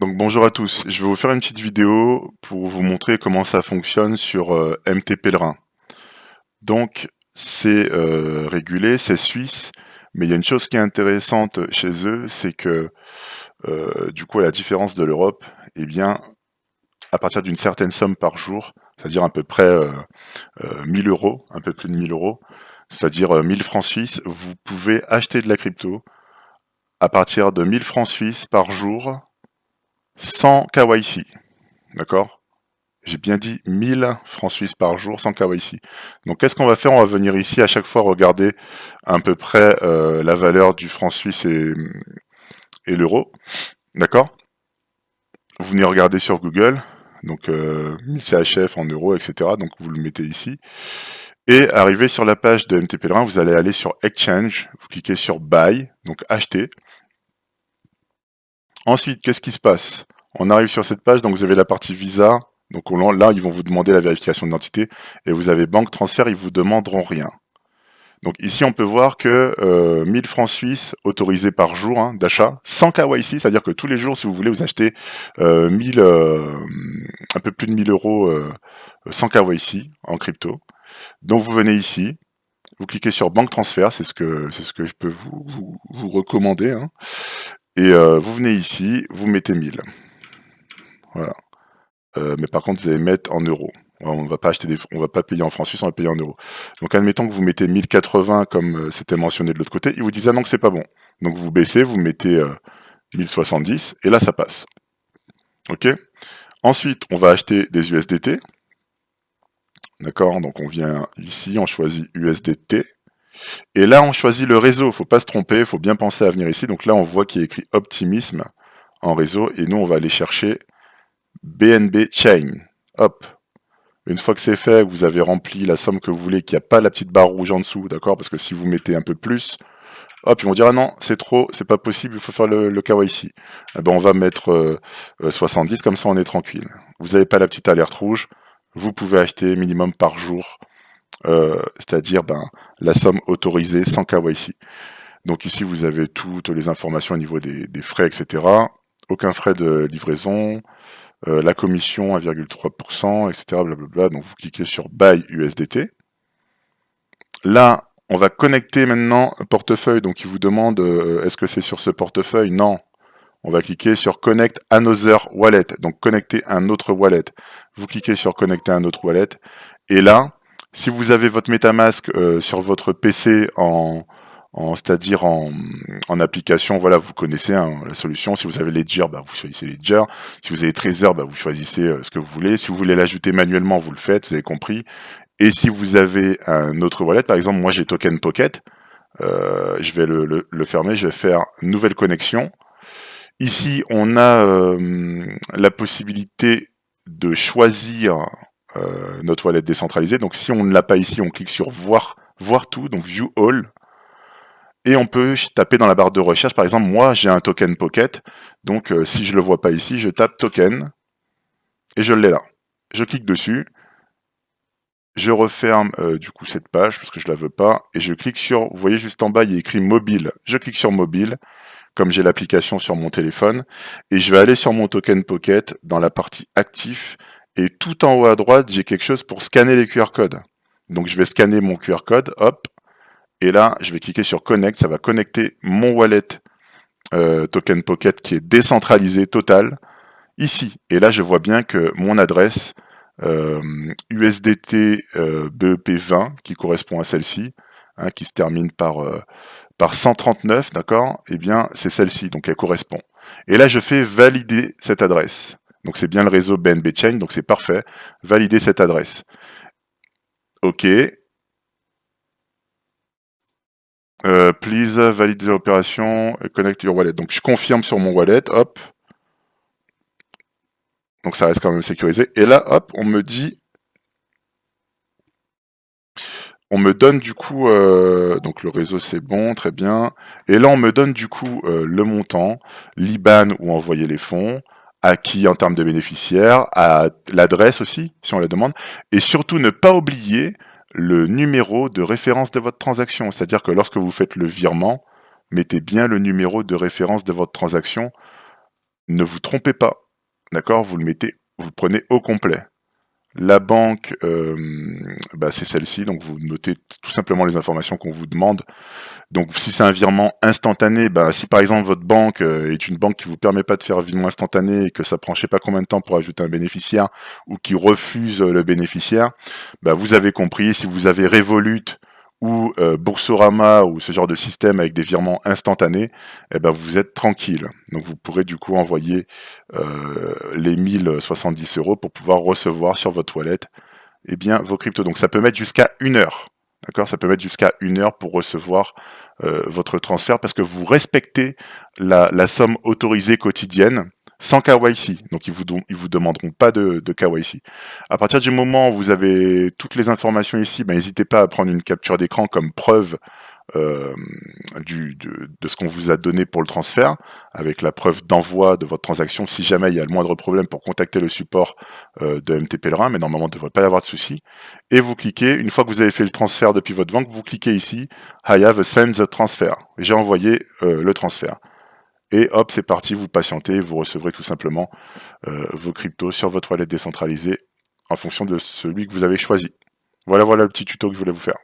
Donc bonjour à tous, je vais vous faire une petite vidéo pour vous montrer comment ça fonctionne sur MT Pèlerin. Donc c'est régulé, c'est suisse, mais il y a une chose qui est intéressante chez eux, c'est que du coup à la différence de l'Europe, eh bien à partir d'une certaine somme par jour, c'est-à-dire à peu près 1000 euros, un peu plus de 1000 euros, c'est-à-dire 1000 francs suisses, vous pouvez acheter de la crypto à partir de 1000 francs suisses par jour sans KYC, d'accord? J'ai bien dit 1000 francs suisses par jour sans KYC. Donc qu'est-ce qu'on va faire? On va venir ici à chaque fois regarder à peu près la valeur du franc suisse et l'euro. D'accord? Vous venez regarder sur Google, donc 1000 CHF en euros, etc. Donc vous le mettez ici. Et arrivé sur la page de MT Pèlerin, vous allez aller sur Exchange, vous cliquez sur Buy, donc acheter. Ensuite, qu'est-ce qui se passe? On arrive sur cette page, donc vous avez la partie Visa. Donc là, ils vont vous demander la vérification d'identité. Et vous avez banque transfert, ils vous demanderont rien. Donc ici, on peut voir que 1000 francs suisses autorisés par jour d'achat, sans KYC, c'est-à-dire que tous les jours, si vous voulez, vous achetez 1000, un peu plus de 1000 euros sans KYC en crypto. Donc vous venez ici, vous cliquez sur banque transfert, c'est ce que je peux vous recommander. Et vous venez ici, vous mettez 1000. Voilà. Mais par contre, vous allez mettre en euros. On va pas on va pas payer en francs suisses, on va payer en euros. Donc admettons que vous mettez 1080 comme c'était mentionné de l'autre côté, ils vous disent ah non que c'est pas bon. Donc vous baissez, vous mettez 1070 et là ça passe. Ok. Ensuite, on va acheter des USDT. D'accord. Donc on vient ici, on choisit USDT. Et là, on choisit le réseau. Faut pas se tromper, faut bien penser à venir ici. Donc là, on voit qu'il y a écrit Optimisme en réseau et nous, on va aller chercher BNB Chain. Hop. Une fois que c'est fait, que vous avez rempli la somme que vous voulez, qu'il n'y a pas la petite barre rouge en dessous, d'accord? Parce que si vous mettez un peu plus, hop, ils vont dire ah non, c'est trop, c'est pas possible, il faut faire le KYC. Eh ben, on va mettre 70, comme ça on est tranquille. Vous n'avez pas la petite alerte rouge, vous pouvez acheter minimum par jour, c'est-à-dire la somme autorisée sans KYC. Donc ici vous avez toutes les informations au niveau des frais, etc. Aucun frais de livraison, la commission 1,3%, etc. Blablabla. Donc vous cliquez sur Buy USDT. Là, on va connecter maintenant un portefeuille. Donc il vous demande est-ce que c'est sur ce portefeuille? Non. On va cliquer sur Connect Another Wallet. Donc connecter un autre wallet. Vous cliquez sur Connecter un autre wallet. Et là, si vous avez votre MetaMask sur votre PC c'est-à-dire en application, voilà, vous connaissez la solution. Si vous avez Ledger, vous choisissez Ledger. Si vous avez Trezor, vous choisissez ce que vous voulez. Si vous voulez l'ajouter manuellement, vous le faites, vous avez compris. Et si vous avez un autre wallet, par exemple, moi j'ai Token Pocket, je vais le fermer, je vais faire nouvelle connexion. Ici, on a la possibilité de choisir notre wallet décentralisé. Donc si on ne l'a pas ici, on clique sur voir tout, donc View All. Et on peut taper dans la barre de recherche. Par exemple, moi, j'ai un token Pocket. Donc, si je ne le vois pas ici, je tape token et je l'ai là. Je clique dessus. Je referme du coup cette page parce que je la veux pas. Et je clique sur, vous voyez juste en bas, il y a écrit mobile. Je clique sur mobile, comme j'ai l'application sur mon téléphone. Et je vais aller sur mon token Pocket dans la partie actif. Et tout en haut à droite, j'ai quelque chose pour scanner les QR codes. Donc, je vais scanner mon QR code. Hop. Et là, je vais cliquer sur Connect, ça va connecter mon wallet Token Pocket qui est décentralisé total ici. Et là, je vois bien que mon adresse USDT BEP20 qui correspond à celle-ci, qui se termine par 139, d'accord? Eh bien, c'est celle-ci, donc elle correspond. Et là, je fais valider cette adresse. Donc c'est bien le réseau BNB Chain, donc c'est parfait. Valider cette adresse. OK. Please valide l'opération et connect your wallet. Donc je confirme sur mon wallet, hop. Donc ça reste quand même sécurisé. Et là, hop, on me donne du coup, donc le réseau c'est bon, très bien. Et là, on me donne du coup le montant, l'IBAN où envoyer les fonds, à qui en termes de bénéficiaires, à l'adresse aussi, si on la demande. Et surtout, ne pas oublier le numéro de référence de votre transaction. C'est-à-dire que lorsque vous faites le virement, mettez bien le numéro de référence de votre transaction ne vous trompez pas, d'accord? Vous le prenez au complet. La banque, c'est celle-ci, donc vous notez tout simplement les informations qu'on vous demande. Donc si c'est un virement instantané, si par exemple votre banque est une banque qui vous permet pas de faire un virement instantané et que ça prend je sais pas combien de temps pour ajouter un bénéficiaire ou qui refuse le bénéficiaire, vous avez compris, si vous avez Revolut ou Boursorama ou ce genre de système avec des virements instantanés, vous êtes tranquille. Donc vous pourrez du coup envoyer les 1070 € pour pouvoir recevoir sur votre wallet vos cryptos. Donc ça peut mettre jusqu'à 1 heure. D'accord, ça peut mettre jusqu'à 1 heure pour recevoir votre transfert parce que vous respectez la somme autorisée quotidienne sans KYC. Donc ils vous demanderont pas de KYC. À partir du moment où vous avez toutes les informations ici, n'hésitez pas à prendre une capture d'écran comme preuve euh, de ce qu'on vous a donné pour le transfert, avec la preuve d'envoi de votre transaction, si jamais il y a le moindre problème pour contacter le support de MT Pèlerin, mais normalement il ne devrait pas y avoir de souci. Et vous cliquez, une fois que vous avez fait le transfert depuis votre banque, vous cliquez ici, I have sent the transfer. J'ai envoyé le transfert. Et hop, c'est parti, vous patientez, vous recevrez tout simplement vos cryptos sur votre wallet décentralisée en fonction de celui que vous avez choisi. Voilà le petit tuto que je voulais vous faire.